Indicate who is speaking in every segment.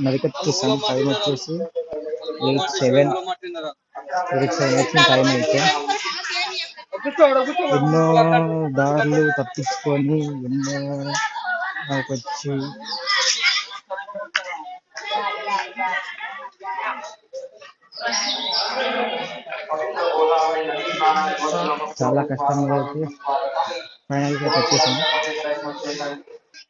Speaker 1: నదికొచ్చేసాం. Time వచ్చేసి 8:07. 8:07 వచ్చిన time అయితే ఎన్నో దారులు తప్పించుకొని ఎన్నో నాకొచ్చి చాలా కష్టంగా అయితే ఫైనల్ గా వచ్చేసాం.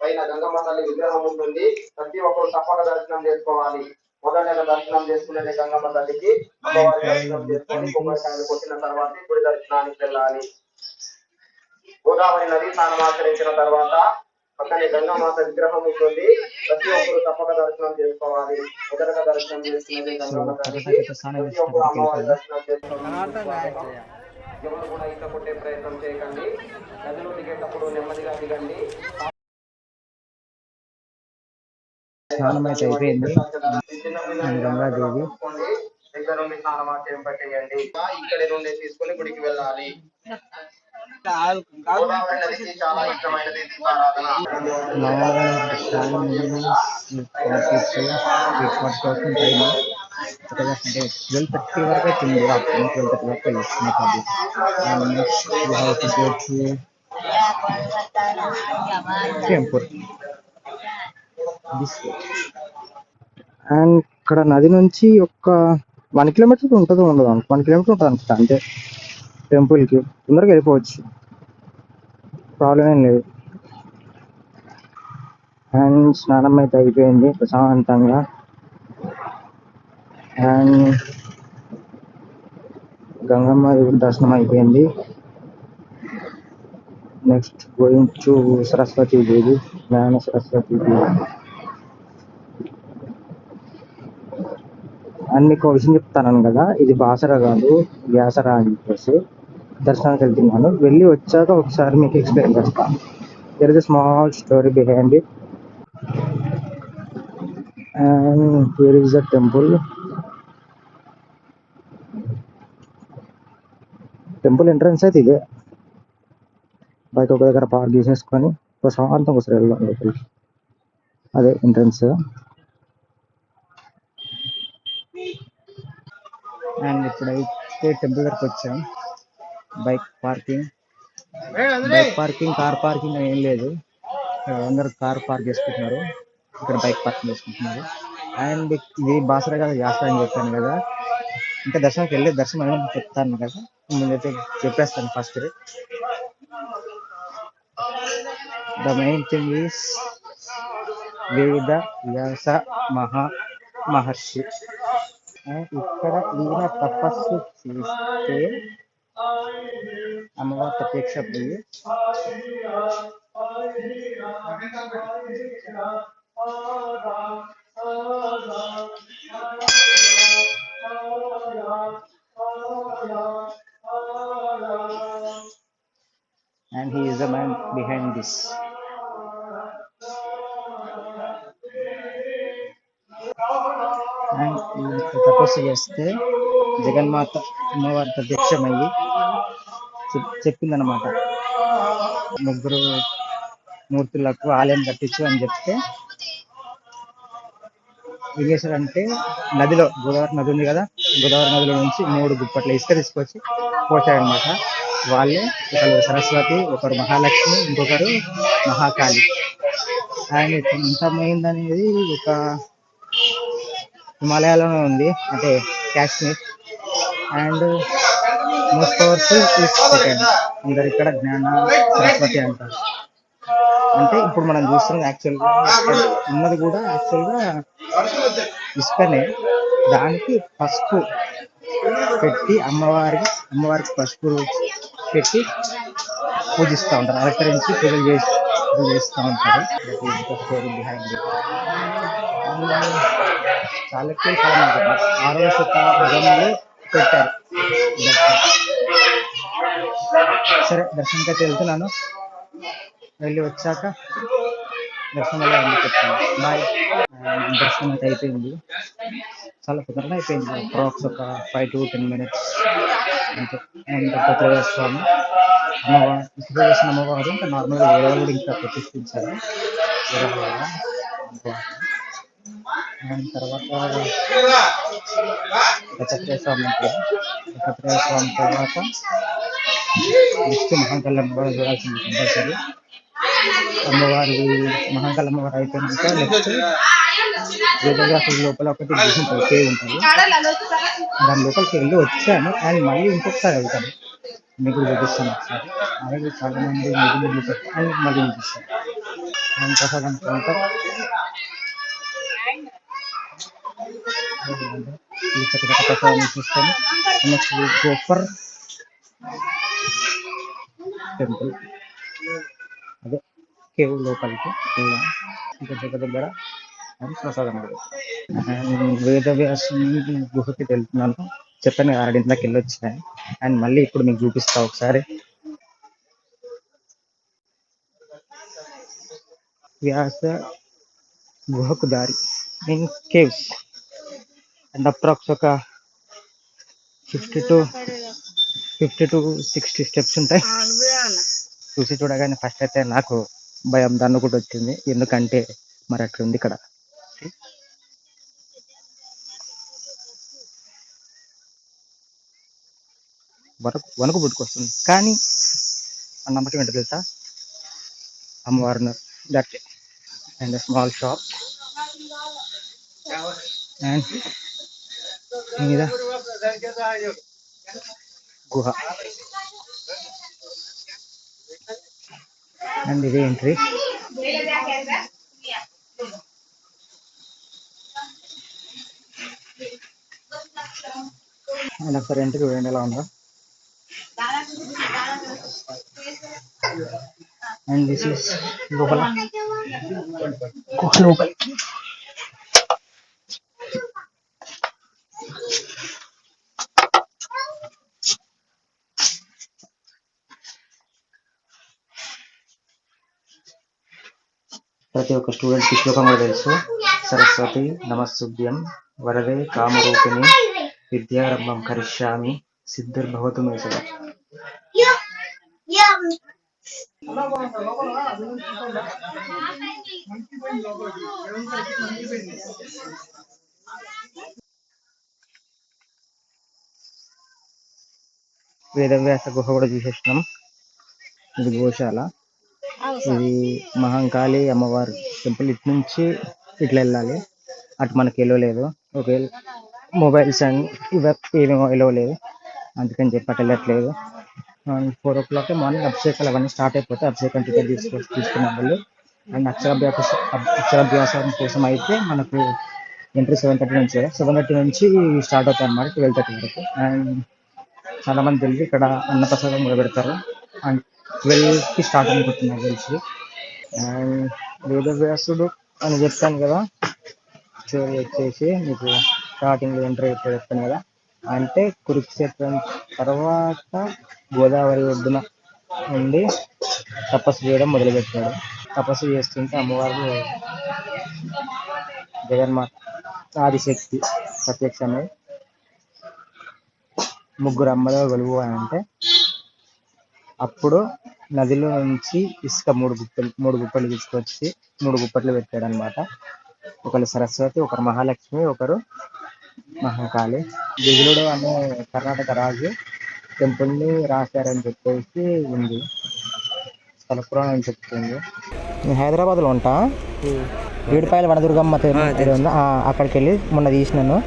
Speaker 2: పైన గంగమ్మ తల్లి విగ్రహం ఉంటుంది. ప్రతి ఒక్కరు తప్పక దర్శనం చేసుకోవాలి. మొదట దర్శనం చేసుకునే గంగమ్మ తల్లికి అమ్మవారి దర్శనం చేసుకొని కొబ్బరికాయలు కొట్టిన తర్వాత గుడి దర్శనానికి వెళ్ళాలి. గోదావరి నది స్నానం ఆచరించిన తర్వాత పక్కనే గంగామాత విగ్రహం ఉంటుంది. ప్రతి ఒక్కరు తప్పక దర్శనం చేసుకోవాలి. మొదటగా దర్శనం చేసుకునే గంగమ్మ తల్లికి ప్రతి ఒక్కరు అమ్మవారి దర్శనం చేసుకోవాలి. ఎవరు కూడా ఈత కొట్టే ప్రయత్నం చేయకండి. నదిలో దిగేటప్పుడు నెమ్మదిగా దిగండి.
Speaker 1: స్నానం అయితే అయిపోయింది. గంగాదేవి
Speaker 2: దగ్గర నుండి స్నానం ఆచరింపచేయండి. ఇక్కడి నుండి తీసుకొని గుడికి వెళ్ళాలి. గోదావరి నదికి చాలా ఇష్టమైనది దీపారాధన.
Speaker 1: అంటే 12:30 వరకు అవుతుంది. ఆఫ్టర్నూన్ 12:30 వరకు వెళ్ళొచ్చింది. And next we have to go to temple this way. And ఇక్కడ నది నుంచి ఒక 1 కిలోమీటర్ ఉంటుందో ఉండదు, 1 కిలోమీటర్ ఉంటుంది అనుకుంటా అంటే టెంపుల్కి. తొందరగా వెళ్ళిపోవచ్చు, ప్రాబ్లం ఏం లేదు. అండ్ స్నానం అయితే అయిపోయింది ప్రశాంతంగా. అండ్ గంగమ్మ దర్శనం అయిపోయింది. నెక్స్ట్ గోయింగ్ టు సరస్వతి దేవి, జ్ఞాన సరస్వతి దేవి. అండ్ మీకు ఒక విషయం చెప్తాను కదా, ఇది బాసర కాదు వ్యాసర అని చెప్పేసి దర్శనానికి వెళ్తున్నాను. వెళ్ళి వచ్చాక ఒకసారి మీకు ఎక్స్ప్లెయిన్ చేస్తాను. There is a small story behind it. And here is the temple. Temple entrance అయితే ఇదే. బైక్ ఒక దగ్గర పార్క్ చేసేసుకొని ప్రశాంతంగా ఒకసారి వెళ్దాం లోపలికి. అదే ఎంట్రన్స్. అండ్ ఇప్పుడైతే టెంపుల్ దగ్గరకు వచ్చాం. బైక్ పార్కింగ్, కార్ పార్కింగ్ ఏం లేదు. అందరు కార్ పార్క్ చేసుకుంటున్నారు, ఇక్కడ బైక్ పార్కింగ్ చేసుకుంటున్నారు. అండ్ ఇది బాసర కదా యాస అని చెప్పాను కదా, ఇంకా దర్శనానికి వెళ్ళే దర్శనం ఏమైనా చెప్తాను కదా, ముందైతే చెప్పేస్తాను. First the main thing is వేద వ్యాస మహర్షి. ఇక్కడ ఈయన తపస్సు చేస్తే అమ్మవారి ప్రత్యక్ష పోయి and he is the man behind this. And తపస్సు చేస్తే జగన్మాత అమ్మవారి ప్రత్యక్షమయ్యి చెప్పిందనమాట, ముగ్గురు మూర్తులకు ఆలయం కట్టించు అని చెప్తే ఏం చేశారంటే నదిలో, గోదావరి నది ఉంది కదా, గోదావరి నదిలో నుంచి 3 గుప్పట్ల ఇసుక తీసుకొచ్చి పోసారనమాట. వాళ్ళే ఒకరు సరస్వతి, ఒకరు మహాలక్ష్మి, ఇంకొకరు మహాకాళి. అండ్ ఇంతమైందనేది ఒక హిమాలయాలోనే ఉంది, అంటే Kashmir. And most powerful is second. అందరు ఇక్కడ జ్ఞాన సరస్వతి అంటారు. అంటే ఇప్పుడు మనం చూస్తున్నాం యాక్చువల్గా ఉన్నది కూడా యాక్చువల్గా ఇసుకనే. దానికి పసుపు పెట్టి అమ్మవారికి పసుపు పెట్టి పూజిస్తూ ఉంటారు, అలంకరించి పూజలు చేస్తూ ఉంటారు. Story behind it. చాళుక్యుల కాలం 6వ శతాబ్దంలో పెట్టారు. సరే, దర్శనంకి అయితే వెళ్తున్నాను. వెళ్ళి వచ్చాక దర్శనం ఎలా ఉంది చెప్తాను. బాయ్. దర్శనం అయితే అయిపోయింది, చాలా తొందరగా అయిపోయింది. అప్రాక్స్ ఒక 5 to 10 minutes అంతే. అండ్ దత్తాత్రేయ స్వామి అమ్మవారు ఇక్కడ చేసిన అమ్మవారు ఇంకా నార్మల్గా వేరే వాళ్ళు ఇంకా ప్రతిష్ఠించారు. వేరే అండ్ తర్వాత దత్తాత్రేయ స్వామి ఉంటుంది. దత్తాత్రేయ స్వామి తర్వాత నెక్స్ట్ మహాకాళి అమ్మవారు చూడాల్సింది కంపల్సరీ. అమ్మవారి మహాకాళి అమ్మవారు అయిపోయినాక నెక్స్ట్ వేదవ్యాసుడి లోపల ఒకటి గుహ ఉంటుంది, కేవ్ ఉంటుంది. దాని లోపలికి వెళ్ళి వచ్చాను అండ్ మళ్ళీ ఇంకొకసారి వెళ్తాను, మీకు చూపిస్తాను ఒకసారి. అలాగే చాలా మంది మిగిలిన చూపిస్తారు అండ్ మళ్ళీ చూపిస్తాను. అండ్ ప్రసాదం తర్వాత ఈ చక్కటి ప్రసాదం చూస్తాను. నెక్స్ట్ గోఫర్ టెంపుల్, అదే కేవ్ లోపలికి వెళ్ళాం. ఇంకా దగ్గర అది ప్రసాదం కూడా. అండ్ వేదవ్యాసుని గుహకి వెళ్తున్నాను, చెప్పాను కదా ఆల్రెడీ ఇంట్లోకి వెళ్ళి వచ్చాను. అండ్ మళ్ళీ ఇప్పుడు మీకు చూపిస్తా ఒకసారి. వ్యాస గుహకు దారి ఇన్ కేవ్స్ అండ్ అప్రాక్స్ ఒక 50 to 60 స్టెప్స్ ఉంటాయి. చూసి చూడగానే ఫస్ట్ అయితే నాకు భయం దన్ను కూడా వచ్చింది, ఎందుకంటే మరి అట్లుంది ఇక్కడ. వణుకు పుట్టుకొస్తుంది, కానీ ఆ నమ్మకం ఏంటో తెలుసా, అమ్మవారు that and small shop and మీద గుహ అండ్ ఇది ఎంట్రీ. అండ్ ఒకసారి ఎంట్రీ చూడండి ఎలా ఉందో. అండ్ దిస్ ఇస్ లోపల గుహ లోపలికి. ప్రతి ఒక్క స్టూడెంట్కి శ్లోకం కూడా తెలుసు. సరస్వతి నమస్తుభ్యం వరదే కామరూపిణి విద్యారంభం కరిష్యామి సిద్ధిర్భవతు మే సదా. వేదవ్యాస గుహ కూడా చూసేసినాం. ఇది గోశాల, ఇది మహంకాళి అమ్మవారి టెంపుల్. ఇటు నుంచి ఇట్లా వెళ్ళాలి, అటు మనకి వెళ్ళలేదు. ఒకవేళ మొబైల్స్ అండ్ ఏమేమో వెళ్ళలేదు, అందుకని చెప్పి అటు వెళ్ళట్లేదు. 4 o'clock మార్నింగ్ అభిషేకాలు అవన్నీ స్టార్ట్ అయిపోతే అభిషేకం టికెట్ తీసుకున్న వాళ్ళు. అండ్ అక్షరాభ్యాసం కోసం అయితే మనకు ఎంట్రీ 7:30 నుంచి కదా, 7:30 నుంచి స్టార్ట్ అవుతాయి అన్నమాట, 12:30 వరకు. అండ్ చాలా మంది తెలిసి ఇక్కడ అన్నప్రసాదం కూడా పెడతారు. అండ్ 12కి స్టార్ట్ అనుకుంటున్నారు తెలిసి. అండ్ వేదవ్యాసుడు అని చెప్తాను కదా, చివరి వచ్చేసి మీకు స్టార్టింగ్ ఎంట్రీ చెప్తాను కదా, అంటే కురుక్షేత్రం తర్వాత గోదావరి ఒడ్డున ఉండి తపస్సు చేయడం మొదలుపెట్టాడు. తపస్సు చేస్తుంటే అమ్మవారు జగన్మాత ఆదిశక్తి ప్రత్యక్షమై ముగ్గురు అమ్మలో వెలుగు అని అంటే, అప్పుడు నదిలో నుంచి ఇసుక మూడు గుప్పలు తీసుకొచ్చి 3 గుప్పట్లు పెట్టాడు అనమాట. ఒకరు సరస్వతి, ఒకరు మహాలక్ష్మి, ఒకరు మహాకాళి. దిగులుడు అనే కర్ణాటక రాజు టెంపుల్ని రాశారని చెప్పేసి ఉంది, స్థల పురాణం చెప్తుంది. నేను హైదరాబాద్లో ఉంటా, ఏడుపాయల వనదుర్గమ్మ ఉందా, అక్కడికి వెళ్ళి మొన్న తీసినాను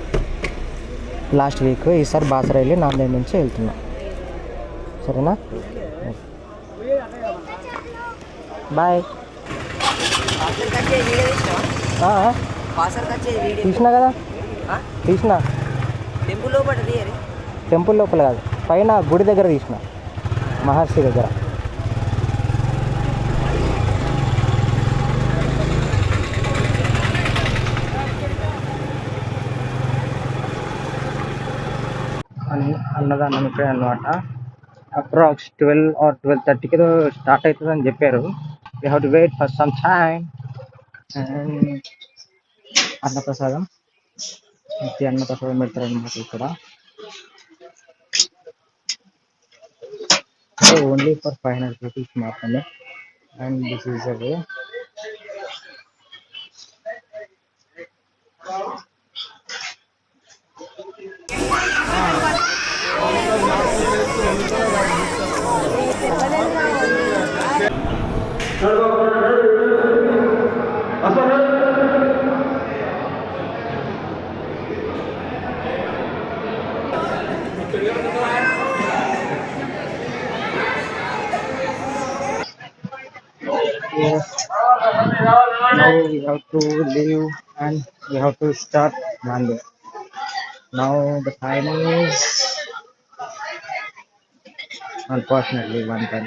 Speaker 1: లాస్ట్ వీక్. ఈసారి బాసర వెళ్ళి నాందేడ్ నుంచి వెళ్తున్నా, సరేనా? బాయ్. తీసినా కదా, తీసిన టెంపుల్ లోపల కాదు, పైన గుడి దగ్గర తీసిన, మహర్షి దగ్గర. అన్నదానం ఇక్కడే అనమాట. అప్రాక్స్ 12 or 12:30కి స్టార్ట్ అవుతుంది అని చెప్పారు. We have to wait for some time. And అన్నప్రసాదం, అన్నప్రసాదం పెడతారు అనమాట ఇక్కడ. ఓన్లీ ఫర్ 500 రూపీస్ మాత్రమే. And this is away. Yes, now we have to leave and we have to start Nanded. Now the time is unfortunately 1:10.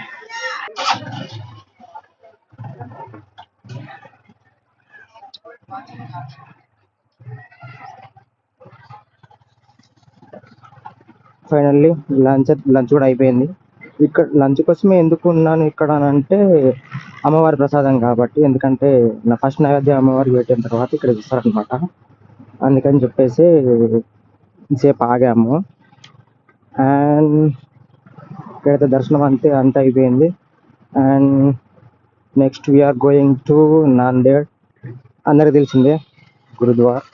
Speaker 1: Finally lunch కూడా అయిపోయింది. ఇక్కడ lunch కోసమే ఎందుకు ఉన్నాను ఇక్కడ అని అంటే అమ్మవారి ప్రసాదం కాబట్టి, ఎందుకంటే నా ఫస్ట్ నైవేద్యం అమ్మవారికి పెట్టిన తర్వాత ఇక్కడ ఇస్తారనమాట. అందుకని చెప్పేసి సేపు ఆగాము. అండ్ ఇక్కడైతే దర్శనం అంతా అయిపోయింది. And next we are going to Nanded. అందరికి తెలిసిందే గురుద్వార్.